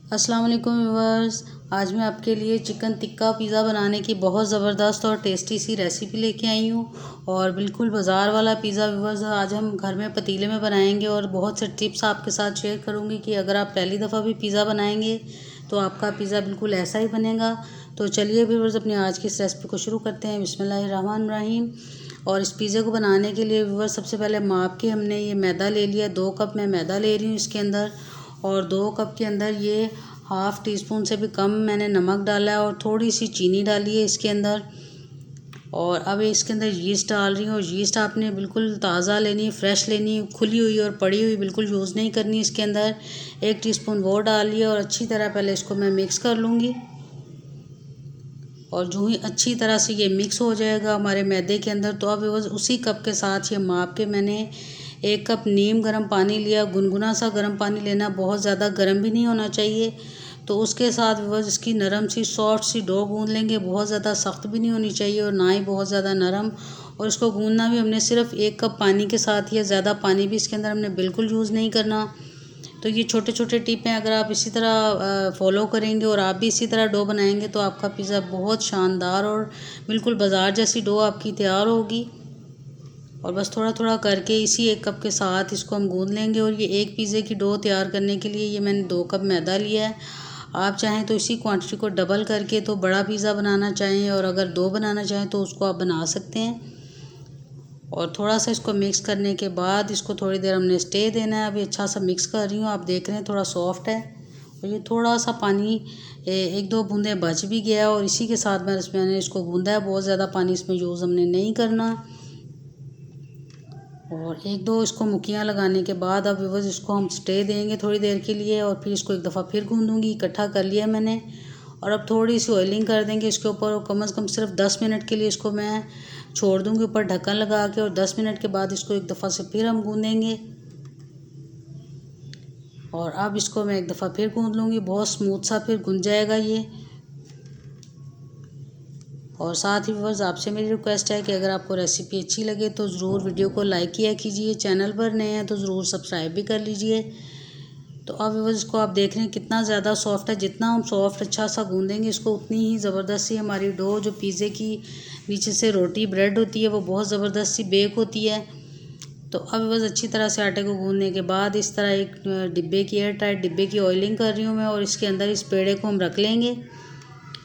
अस्सलाम वालेकुम व्यूअर्स। आज मैं आपके लिए चिकन टिक्का पिज़्ज़ा बनाने की बहुत ज़बरदस्त और टेस्टी सी रेसिपी लेके आई हूँ। और बिल्कुल बाज़ार वाला पिज़्ज़ा व्यूअर्स आज हम घर में पतीले में बनाएंगे और बहुत से टिप्स आपके साथ शेयर करूँगी कि अगर आप पहली दफ़ा भी पिज़्ज़ा बनाएंगे तो आपका पिज़्ज़ा बिल्कुल ऐसा ही बनेगा। तो चलिए व्यूअर्स अपनी आज की इस रेसिपी को शुरू करते हैं। बिस्मिल्लाहिर्रहमानिर्रहीम। और इस पिज़्ज़े को बनाने के लिए व्यूअर्स सबसे पहले माप के हमने ये मैदा ले लिया। 2 कप मैं मैदा ले रही हूँ इसके अंदर। और 2 कप के अंदर ये हाफ़ टी स्पून से भी कम मैंने नमक डाला है और थोड़ी सी चीनी डाली है इसके अंदर। और अब इसके अंदर यीस्ट डाल रही हूँ। और यीस्ट आपने बिल्कुल ताज़ा लेनी है, फ्रेश लेनी है, खुली हुई और पड़ी हुई बिल्कुल यूज़ नहीं करनी। इसके अंदर 1 टीस्पून वो डाल लिया और अच्छी तरह पहले इसको मैं मिक्स कर लूँगी। और जो ही अच्छी तरह से ये मिक्स हो जाएगा हमारे मैदे के अंदर, तो अब उसी कप के साथ ये माप के मैंने 1 कप नीम गर्म पानी लिया। गुनगुना सा गर्म पानी लेना, बहुत ज़्यादा गर्म भी नहीं होना चाहिए। तो उसके साथ इसकी नरम सी सॉफ्ट सी डो गूँध लेंगे। बहुत ज़्यादा सख्त भी नहीं होनी चाहिए और ना ही बहुत ज़्यादा नरम। और इसको गूँधना भी हमने सिर्फ 1 कप पानी के साथ ही है, ज़्यादा पानी भी इसके अंदर हमने बिल्कुल यूज़ नहीं करना। तो ये छोटे छोटे टिप हैं, अगर आप इसी तरह फॉलो करेंगे और आप भी इसी तरह डो बनाएंगे तो आपका पिज़्ज़ा बहुत शानदार और बिल्कुल बाज़ार जैसी डो आपकी तैयार होगी। और बस थोड़ा थोड़ा करके इसी 1 कप के साथ इसको हम गूँध लेंगे। और ये एक पिज़्ज़े की डो तैयार करने के लिए ये मैंने 2 कप मैदा लिया है। आप चाहें तो इसी क्वांटिटी को डबल करके तो बड़ा पिज़्ज़ा बनाना चाहें, और अगर 2 बनाना चाहें तो उसको आप बना सकते हैं। और थोड़ा सा इसको मिक्स करने के बाद इसको थोड़ी देर हमने स्टे देना है। अभी अच्छा सा मिक्स कर रही हूँ, आप देख रहे हैं थोड़ा सॉफ्ट है। और ये थोड़ा सा पानी 1-2 बूंदें बच भी गया और इसी के साथ मैंने इसको गूंदा है। बहुत ज़्यादा पानी इसमें यूज़ हमने नहीं करना। और 1-2 इसको मुक्कियाँ लगाने के बाद अब बस इसको हम स्टे देंगे थोड़ी देर के लिए। और फिर इसको एक दफ़ा फिर गूंदूँगी। इकट्ठा कर लिया मैंने। और अब थोड़ी सी ऑयलिंग कर देंगे इसके ऊपर। और कम से कम सिर्फ 10 मिनट के लिए इसको मैं छोड़ दूँगी ऊपर ढक्कन लगा के। और 10 मिनट के बाद इसको एक दफ़ा से फिर हम गूंदेंगे। और अब इसको मैं एक दफ़ा फिर गूंद लूँगी, बहुत स्मूथ सा फिर गूंद जाएगा ये। और साथ ही बस आपसे मेरी रिक्वेस्ट है कि अगर आपको रेसिपी अच्छी लगे तो ज़रूर वीडियो को लाइक किया कीजिए। चैनल पर नए हैं तो ज़रूर सब्सक्राइब भी कर लीजिए। तो अब बस इसको आप देख रहे हैं कितना ज़्यादा सॉफ्ट है। जितना हम सॉफ्ट अच्छा सा गूंदेंगे इसको, उतनी ही ज़बरदस्त सी हमारी डो, जो पिज़्ज़े की नीचे से रोटी ब्रेड होती है, वो बहुत ज़बरदस्त सी बेक होती है। तो अब बस अच्छी तरह से आटे को गूंदने के बाद इस तरह एक डिब्बे की एयर टाइट डिब्बे की ऑयलिंग कर रही हूँ मैं। और इसके अंदर इस पेड़े को हम रख लेंगे।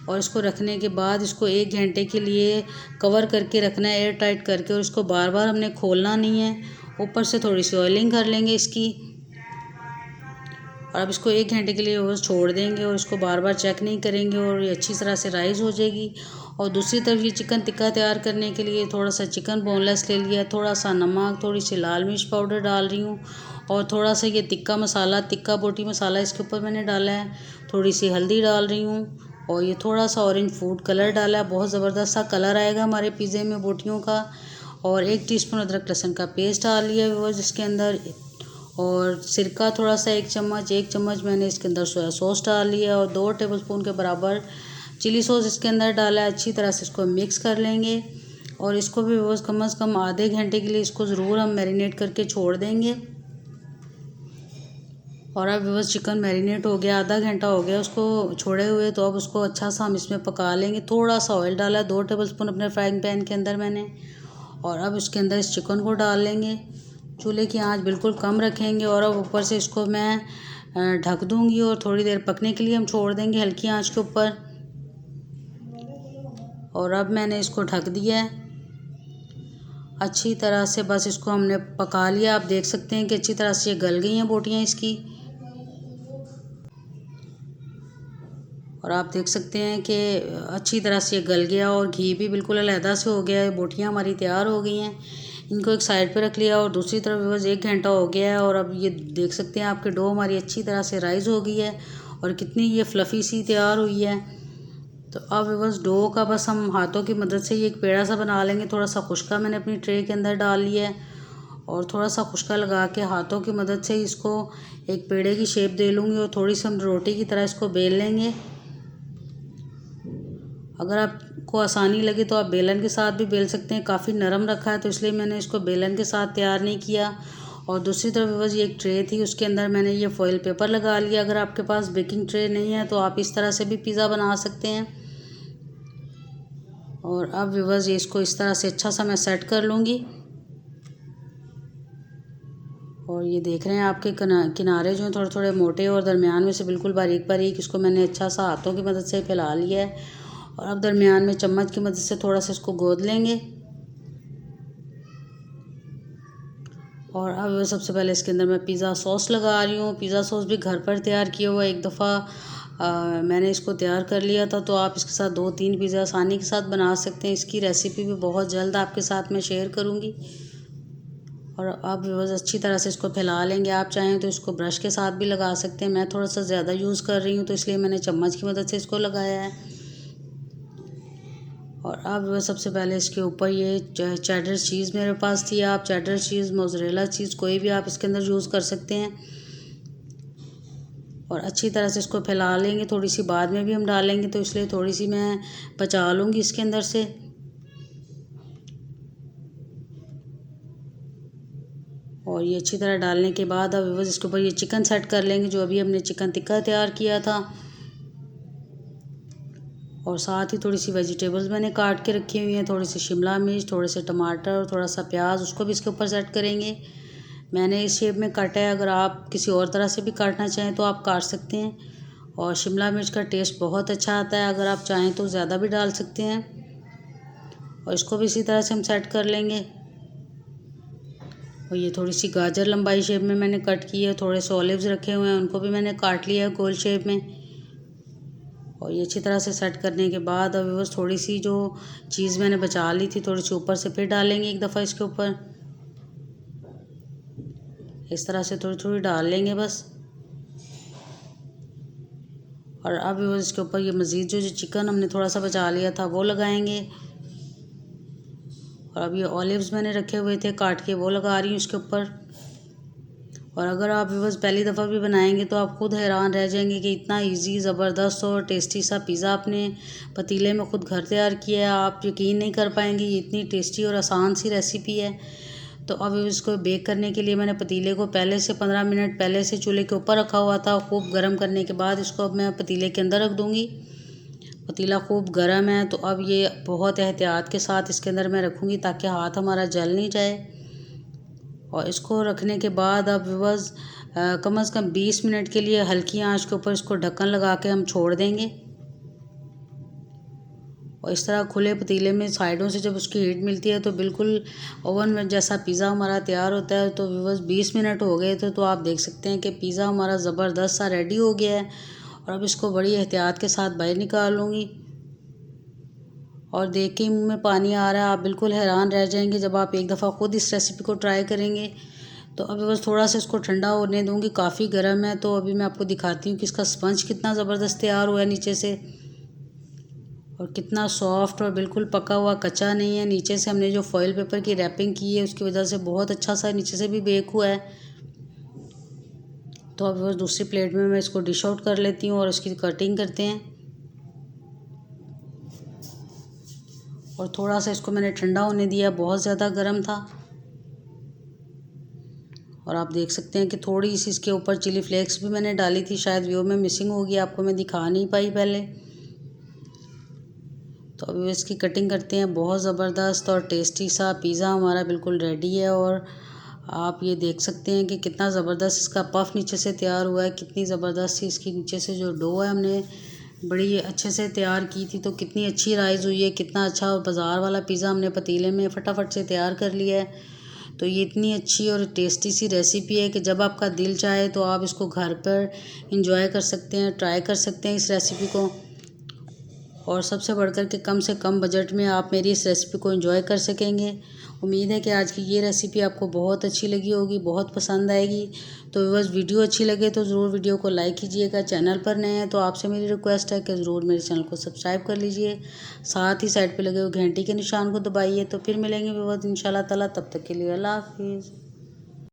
और इसको रखने के बाद इसको 1 घंटे के लिए कवर करके रखना है, एयर टाइट करके। और इसको बार बार हमने खोलना नहीं है। ऊपर से थोड़ी सी ऑयलिंग कर लेंगे इसकी। और अब इसको 1 घंटे के लिए बस छोड़ देंगे और इसको बार बार चेक नहीं करेंगे और ये अच्छी तरह से राइज़ हो जाएगी। और दूसरी तरफ ये चिकन टिक्का तैयार करने के लिए थोड़ा सा चिकन बोनलेस ले लिया, थोड़ा सा नमक, थोड़ी सी लाल मिर्च पाउडर डाल रही हूँ। और थोड़ा सा ये टिक्का मसाला, टिक्का बोटी मसाला इसके ऊपर मैंने डाला है। थोड़ी सी हल्दी डाल रही हूँ। और ये थोड़ा सा ऑरेंज फूड कलर डाला है, बहुत ज़बरदस्त सा कलर आएगा हमारे पिज़्ज़े में बोटियों का। और 1 टीस्पून अदरक लहसुन का पेस्ट डाल लिया है जिसके अंदर। और सिरका थोड़ा सा 1 चम्मच मैंने इसके अंदर सोया सॉस डाल लिया। और 2 टेबलस्पून के बराबर चिली सॉस इसके अंदर डाला है। अच्छी तरह से इसको मिक्स कर लेंगे। और इसको भी बस कम से कम आधे घंटे के लिए इसको ज़रूर हम मैरिनेट करके छोड़ देंगे। और अब बस चिकन मैरिनेट हो गया, आधा घंटा हो गया उसको छोड़े हुए। तो अब उसको अच्छा सा हम इसमें पका लेंगे। थोड़ा सा ऑयल डाला है 2 टेबलस्पून अपने फ्राइंग पैन के अंदर मैंने। और अब इसके अंदर इस चिकन को डाल लेंगे। चूल्हे की आंच बिल्कुल कम रखेंगे। और अब ऊपर से इसको मैं ढक दूँगी और थोड़ी देर पकने के लिए हम छोड़ देंगे हल्की आंच के ऊपर। और अब मैंने इसको ढक दिया है अच्छी तरह से। बस इसको हमने पका लिया। आप देख सकते हैं कि अच्छी तरह से ये गल गई हैं बोटियाँ इसकी। और आप देख सकते हैं कि अच्छी तरह से ये गल गया और घी भी बिल्कुल अलहदा से हो गया है। बोटियाँ हमारी तैयार हो गई हैं। इनको एक साइड पे रख लिया। और दूसरी तरफ बस 1 घंटा हो गया है। और अब ये देख सकते हैं आपके डो हमारी अच्छी तरह से राइज़ हो गई है और कितनी ये फ्लफ़ी सी तैयार हुई है। तो अब बस डो का बस हम हाथों की मदद से ये एक पेड़ा सा बना लेंगे। थोड़ा सा खुश्का मैंने अपनी ट्रे के अंदर डाल लिया है। और थोड़ा सा खुश्का लगा के हाथों की मदद से इसको एक पेड़े की शेप दे लूँगी। और थोड़ी सी हम रोटी की तरह इसको बेल लेंगे। अगर आपको आसानी लगे तो आप बेलन के साथ भी बेल सकते हैं। काफ़ी नरम रखा है तो इसलिए मैंने इसको बेलन के साथ तैयार नहीं किया। और दूसरी तरफ व्यूअर्स ये एक ट्रे थी, उसके अंदर मैंने ये फॉइल पेपर लगा लिया। अगर आपके पास बेकिंग ट्रे नहीं है तो आप इस तरह से भी पिज़्ज़ा बना सकते हैं। और अब व्यूअर्स ये इसको इस तरह से अच्छा सा मैं सेट कर लूँगी। और ये देख रहे हैं आपके किनारे जो हैं थोड़े थोड़े मोटे और दरमियान में से बिल्कुल बारीक बारीक, इसको मैंने अच्छा सा हाथों की मदद से फैला लिया है। और अब दरमियान में चम्मच की मदद से थोड़ा सा इसको गोद लेंगे। और अब सबसे पहले इसके अंदर मैं पिज़्ज़ा सॉस लगा रही हूँ। पिज़्ज़ा सॉस भी घर पर तैयार किया हुआ, एक दफ़ा मैंने इसको तैयार कर लिया था, तो आप इसके साथ 2-3 पिज़्ज़ा आसानी के साथ बना सकते हैं। इसकी रेसिपी भी बहुत जल्द आपके साथ मैं शेयर करूँगी। और अब बस अच्छी तरह से इसको फैला लेंगे। आप चाहें तो इसको ब्रश के साथ भी लगा सकते हैं। मैं थोड़ा सा ज़्यादा यूज़ कर रही हूँ तो इसलिए मैंने चम्मच की मदद से इसको लगाया है। और अब सबसे पहले इसके ऊपर ये चेडर चीज़ मेरे पास थी। आप चेडर चीज़, मोज़रेला चीज़ कोई भी आप इसके अंदर यूज़ कर सकते हैं। और अच्छी तरह से इसको फैला लेंगे। थोड़ी सी बाद में भी हम डालेंगे तो इसलिए थोड़ी सी मैं बचा लूँगी इसके अंदर से। और ये अच्छी तरह डालने के बाद अब बस इसके ऊपर ये चिकन सेट कर लेंगे, जो अभी हमने चिकन टिक्का तैयार किया था। और साथ ही थोड़ी सी वेजिटेबल्स मैंने काट के रखी हुई हैं, थोड़ी सी शिमला मिर्च, थोड़े से टमाटर और थोड़ा सा प्याज, उसको भी इसके ऊपर सेट करेंगे। मैंने इस शेप में काटा है, अगर आप किसी और तरह से भी काटना चाहें तो आप काट सकते हैं। और शिमला मिर्च का टेस्ट बहुत अच्छा आता है, अगर आप चाहें तो ज़्यादा भी डाल सकते हैं। और इसको भी इसी तरह से हम सेट कर लेंगे। और ये थोड़ी सी गाजर लंबाई शेप में मैंने कट की है, थोड़े से ऑलिव्स रखे हुए हैं, उनको भी मैंने काट लिया है गोल शेप में। और ये अच्छी तरह से सेट करने के बाद अब बस थोड़ी सी जो चीज़ मैंने बचा ली थी थोड़ी सी ऊपर से फिर डालेंगे एक दफ़ा इसके ऊपर। इस तरह से थोड़ी थोड़ी डाल लेंगे बस। और अब इसके ऊपर ये मज़ीद जो चिकन हमने थोड़ा सा बचा लिया था वो लगाएंगे। और अब ये ऑलिव्स मैंने रखे हुए थे काट के, वो लगा रही हूँ इसके ऊपर। और अगर आप बस पहली दफ़ा भी बनाएंगे तो आप खुद हैरान रह जाएंगे कि इतना इजी, ज़बरदस्त और टेस्टी सा पिज़्ज़ा आपने पतीले में खुद घर तैयार किया है। आप यकीन नहीं कर पाएंगे, ये इतनी टेस्टी और आसान सी रेसिपी है। तो अब इसको बेक करने के लिए मैंने पतीले को पहले से 15 मिनट पहले से चूल्हे के ऊपर रखा हुआ था। खूब गर्म करने के बाद इसको अब मैं पतीले के अंदर रख दूँगी। पतीला खूब गर्म है तो अब ये बहुत एहतियात के साथ इसके अंदर मैं रखूँगी ताकि हाथ हमारा जल नहीं जाए। और इसको रखने के बाद अब बस कम से कम 20 मिनट के लिए हल्की आंच के ऊपर इसको ढक्कन लगा के हम छोड़ देंगे। और इस तरह खुले पतीले में साइडों से जब उसकी हीट मिलती है तो बिल्कुल ओवन में जैसा पिज़्ज़ा हमारा तैयार होता है। तो बस 20 मिनट हो गए थे तो आप देख सकते हैं कि पिज़्ज़ा हमारा ज़बरदस्त सा रेडी हो गया है। और अब इसको बड़ी एहतियात के साथ बाहर निकाल लूँगी। और देख के मुँह में पानी आ रहा है, आप बिल्कुल हैरान रह जाएंगे जब आप एक दफ़ा ख़ुद इस रेसिपी को ट्राई करेंगे। तो अभी बस थोड़ा सा इसको ठंडा होने दूँगी, काफ़ी गर्म है। तो अभी मैं आपको दिखाती हूँ कि इसका स्पंज कितना ज़बरदस्त तैयार हुआ है नीचे से, और कितना सॉफ्ट और बिल्कुल पका हुआ, कच्चा नहीं है। नीचे से हमने जो फॉइल पेपर की रैपिंग की है उसकी वजह से बहुत अच्छा सा नीचे से भी बेक हुआ है। तो अभी बस दूसरी प्लेट में मैं इसको डिश आउट कर लेती हूँ और इसकी कटिंग करते हैं। और थोड़ा सा इसको मैंने ठंडा होने दिया, बहुत ज़्यादा गर्म था। और आप देख सकते हैं कि थोड़ी सी इसके ऊपर चिली फ्लेक्स भी मैंने डाली थी, शायद व्यू में मिसिंग होगी, आपको मैं दिखा नहीं पाई पहले। तो अभी इसकी कटिंग करते हैं। बहुत ज़बरदस्त और टेस्टी सा पिज़्ज़ा हमारा बिल्कुल रेडी है। और आप ये देख सकते हैं कि कितना ज़बरदस्त इसका पफ़ नीचे से तैयार हुआ है, कितनी ज़बरदस्त सी इसकी नीचे से जो डो है हमने बड़ी अच्छे से तैयार की थी तो कितनी अच्छी राइज़ हुई है, कितना अच्छा। और बाज़ार वाला पिज़्ज़ा हमने पतीले में फटाफट से तैयार कर लिया है। तो ये इतनी अच्छी और टेस्टी सी रेसिपी है कि जब आपका दिल चाहे तो आप इसको घर पर इंजॉय कर सकते हैं, ट्राई कर सकते हैं इस रेसिपी को। और सबसे बढ़कर के कम से कम बजट में आप मेरी इस रेसिपी को एंजॉय कर सकेंगे। उम्मीद है कि आज की ये रेसिपी आपको बहुत अच्छी लगी होगी, बहुत पसंद आएगी। तो बस वीडियो अच्छी लगे तो ज़रूर वीडियो को लाइक कीजिएगा। चैनल पर नए हैं तो आपसे मेरी रिक्वेस्ट है कि ज़रूर मेरे चैनल को सब्सक्राइब कर लीजिए। साथ ही साइड पर लगे हुए घंटी के निशान को दबाइए। तो फिर मिलेंगे बहुत इंशाल्लाह ताला, तब तक के लिए अल्लाह हाफिज़।